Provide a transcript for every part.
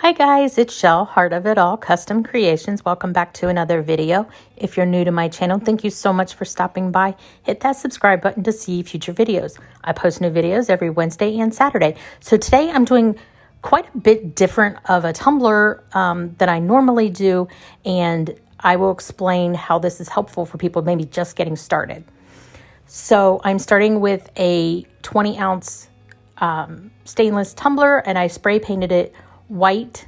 Hi guys, it's Shell, Heart of It All Custom Creations. Welcome back to another video. If you're new to my channel, thank you so much for stopping by. Hit that subscribe button to see future videos. I post new videos every Wednesday and Saturday. So today I'm doing quite a bit different of a tumbler than I normally do, and I will explain how this is helpful for people maybe just getting started. So I'm starting with a 20 ounce stainless tumbler, and I spray painted it white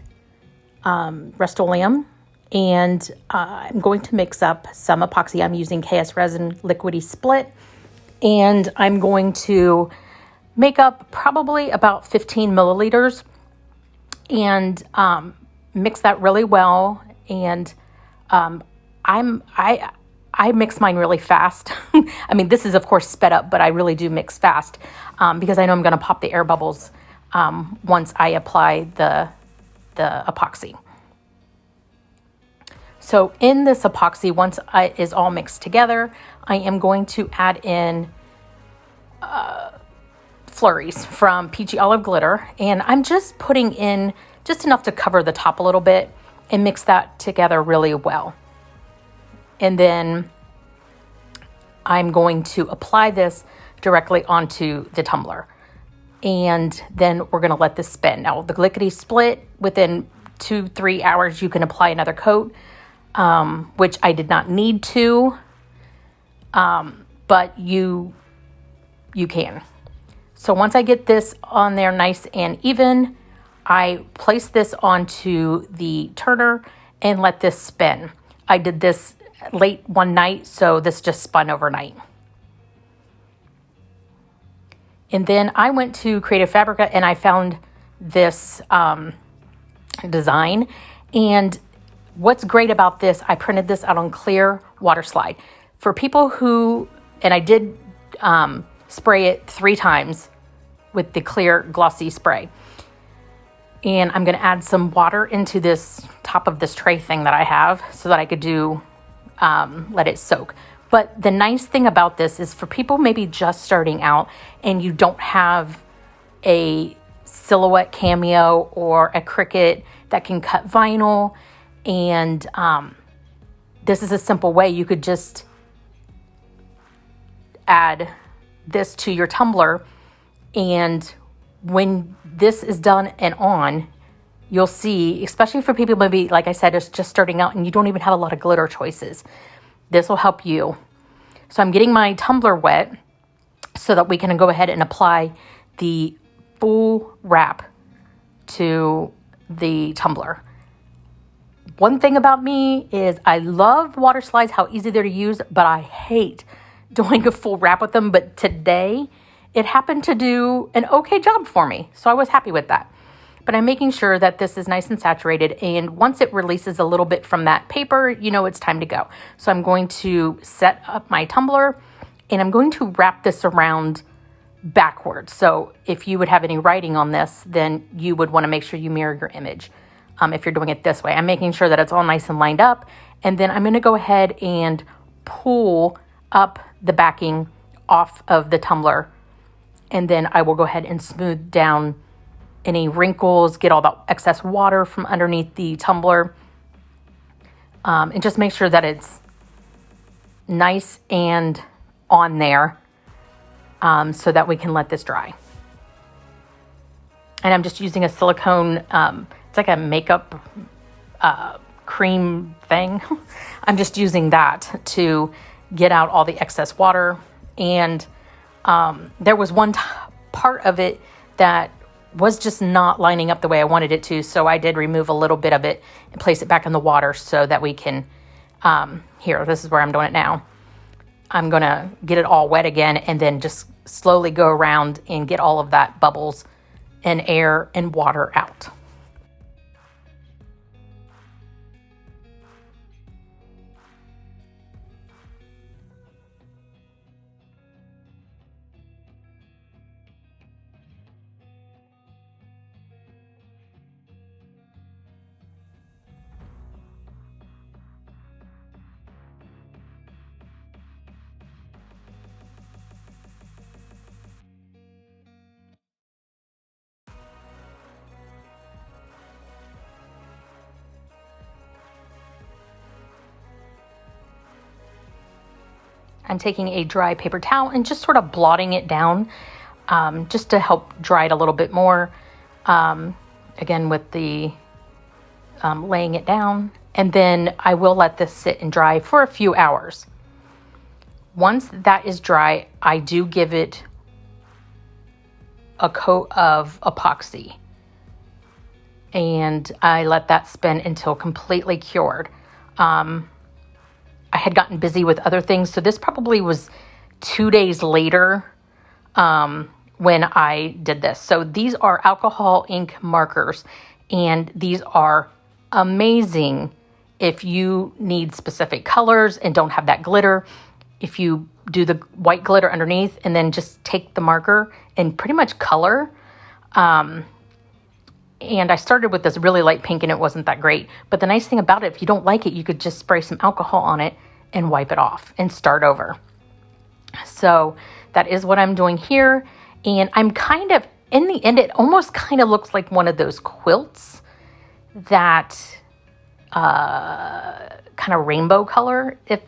Rust-Oleum, and I'm going to mix up some epoxy. I'm using KS Resin Liquidy Split, and I'm going to make up probably about 15 milliliters and mix that really well. And I mix mine really fast. I mean, this is of course sped up, but I really do mix fast because I know I'm going to pop the air bubbles once I apply the epoxy. So in this epoxy, once it is all mixed together, I am going to add in flurries from Peachy Olive Glitter, and I'm just putting in just enough to cover the top a little bit and mix that together really well. And then I'm going to apply this directly onto the tumbler. And then we're going to let this spin. Now, the lickety split, within 2-3 hours, you can apply another coat, which I did not need to, but you can. So once I get this on there nice and even, I place this onto the turner and let this spin. I did this late one night, so this just spun overnight. And then I went to Creative Fabrica and I found this design. And what's great about this, I printed this out on clear water slide. For people who, and I did spray it 3 times with the clear glossy spray. And I'm going to add some water into this top of this tray thing that I have so that I could do, let it soak. But the nice thing about this is for people maybe just starting out and you don't have a silhouette cameo or a Cricut that can cut vinyl, and this is a simple way you could just add this to your tumbler, and when this is done and on, you'll see, especially for people maybe, like I said, just starting out and you don't even have a lot of glitter choices, this will help you. So I'm getting my tumbler wet so that we can go ahead and apply the full wrap to the tumbler. One thing about me is I love water slides, how easy they're to use, but I hate doing a full wrap with them. But today it happened to do an okay job for me, so I was happy with that. But I'm making sure that this is nice and saturated, and once it releases a little bit from that paper, you know it's time to go. So I'm going to set up my tumbler, and I'm going to wrap this around backwards. So if you would have any writing on this, then you would want to make sure you mirror your image if you're doing it this way. I'm making sure that it's all nice and lined up, and then I'm going to go ahead and pull up the backing off of the tumbler, and then I will go ahead and smooth down any wrinkles, get all the excess water from underneath the tumbler, and just make sure that it's nice and on there so that we can let this dry. And I'm just using a silicone, it's like a makeup cream thing. I'm just using that to get out all the excess water. And there was one part of it that was just not lining up the way I wanted it to. So I did remove a little bit of it and place it back in the water so that we can, here, this is where I'm doing it now. I'm going to get it all wet again and then just slowly go around and get all of that bubbles and air and water out. I'm taking a dry paper towel and just sort of blotting it down, just to help dry it a little bit more. Again, with the laying it down. And then I will let this sit and dry for a few hours. Once that is dry, I do give it a coat of epoxy. And I let that spin until completely cured. I had gotten busy with other things, so this probably was 2 days later when I did this. So these are alcohol ink markers, and these are amazing if you need specific colors and don't have that glitter. If you do the white glitter underneath and then just take the marker and pretty much color. And I started with this really light pink and it wasn't that great. But the nice thing about it, if you don't like it, you could just spray some alcohol on it and wipe it off and start over. So that is what I'm doing here. And I'm kind of, in the end, it almost kind of looks like one of those quilts that kind of rainbow color, if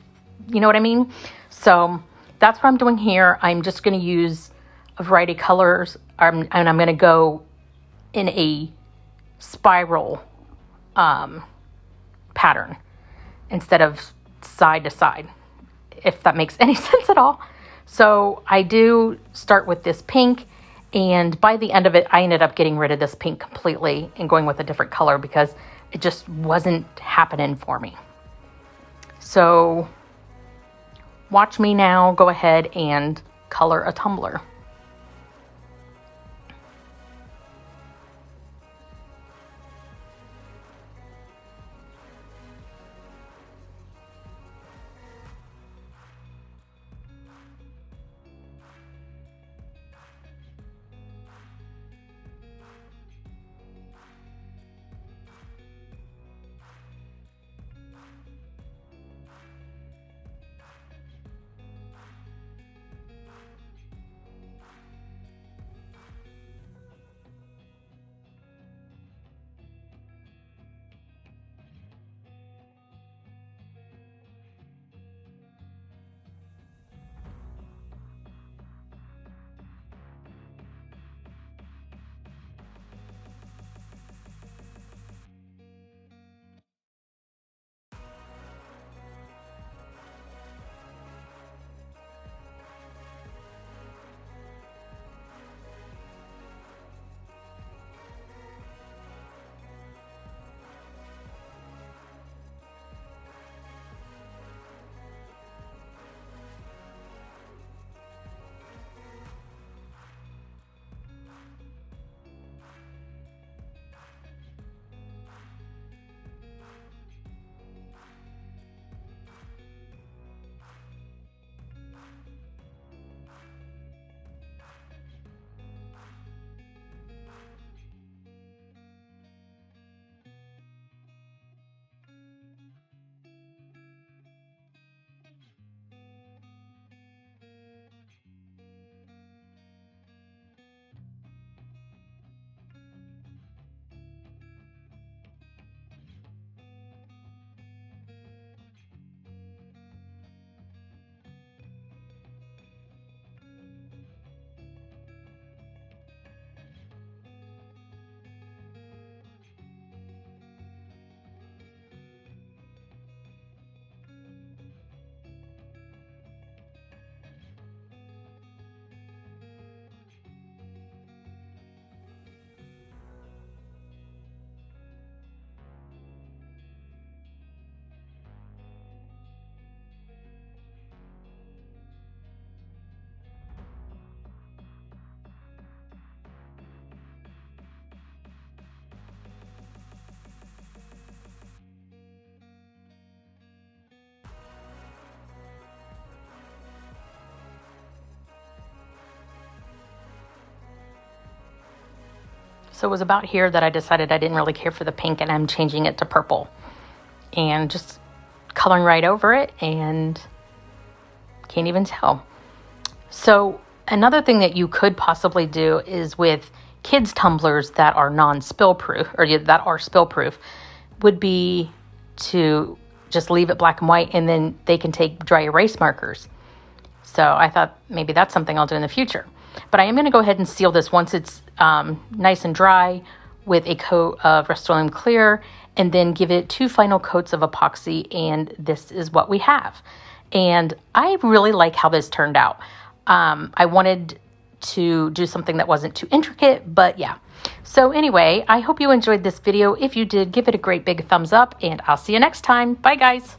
you know what I mean. So that's what I'm doing here. I'm just going to use a variety of colors, and I'm going to go in a spiral pattern instead of side to side, if that makes any sense at all. So I do start with this pink, and by the end of it, I ended up getting rid of this pink completely and going with a different color because it just wasn't happening for me. So watch me now go ahead and color a tumbler. So it was about here that I decided I didn't really care for the pink, and I'm changing it to purple and just coloring right over it, and can't even tell. So another thing that you could possibly do is with kids' tumblers that are non-spill proof, or that are spill proof, would be to just leave it black and white, and then they can take dry erase markers So I thought maybe that's something I'll do in the future. But I am going to go ahead and seal this once it's nice and dry with a coat of Rust-Oleum Clear, and then give it 2 final coats of epoxy, and this is what we have. And I really like how this turned out. I wanted to do something that wasn't too intricate, but yeah. So anyway, I hope you enjoyed this video. If you did, give it a great big thumbs up, and I'll see you next time. Bye, guys.